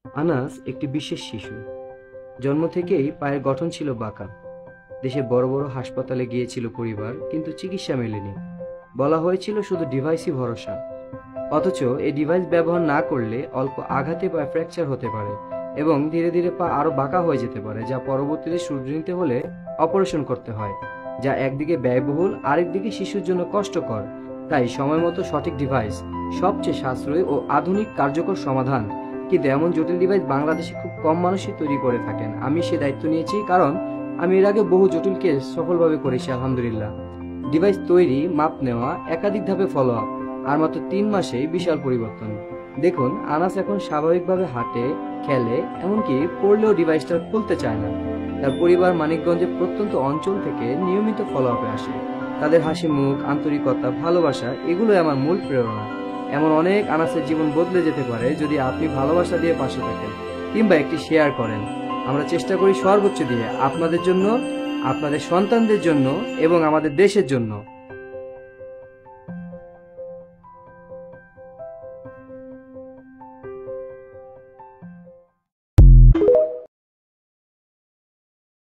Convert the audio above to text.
আনাস একটি বিশেষ শিশু। জন্ম থেকেই পায়ের গঠন ছিল বাঁকা। দেশের বড় বড় হাসপাতালে গিয়েছিল পরিবার, কিন্তু চিকিৎসা মেলেনি। বলা হয়েছিল শুধু ডিভাইসই ভরসা। অথচ এই ডিভাইস ব্যবহার না করলে অল্প আঘাতে পা ফ্র্যাকচার হতে পারে এবং ধীরে ধীরে পা আরো বাঁকা হয়ে যেতে পারে, যা পরবর্তীতে শুধরে নিতে হলে অপারেশন করতে হয়, যা একদিকে ব্যয়বহুল, আরেকদিকে শিশুর জন্য কষ্টকর। তাই সময় মতো সঠিক ডিভাইস সবচেয়ে সাশ্রয়ী ও আধুনিক কার্যকর সমাধান। কিন্তু এমন জটিল ডিভাইস বাংলাদেশে খুব কম মানুষই তৈরি করে থাকেন। আমি সে দায়িত্ব নিয়েছি, কারণ আমি এর আগে বহু জটিল কেস সফলভাবে করেছি আলহামদুলিল্লাহ। ডিভাইস তৈরি, মাপ নেওয়া, একাধিক ধাপে ফলো আপ, আর মাত্র 3 মাসেই বিশাল পরিবর্তন। দেখুন, আনাস এখন স্বাভাবিকভাবে হাঁটে, খেলে, এমনকি পড়লেও ডিভাইসটা খুলতে চায় না। তার পরিবার মানিকগঞ্জের প্রত্যন্ত অঞ্চল থেকে নিয়মিত ফলো আপে আসে। তাদের হাসি মুখ, আন্তরিকতা, ভালোবাসা, এগুলোই আমার মূল প্রেরণা। এমন অনেক আনাসের জীবন বদলে যেতে পারে যদি আপনি ভালোবাসা দিয়ে পাশে থাকেন কিংবা একটি শেয়ার করেন। আমরা চেষ্টা করি সর্বোচ্চ দিয়ে আপনাদের জন্য, আপনাদের সন্তানদের জন্য এবং আমাদের দেশের জন্য।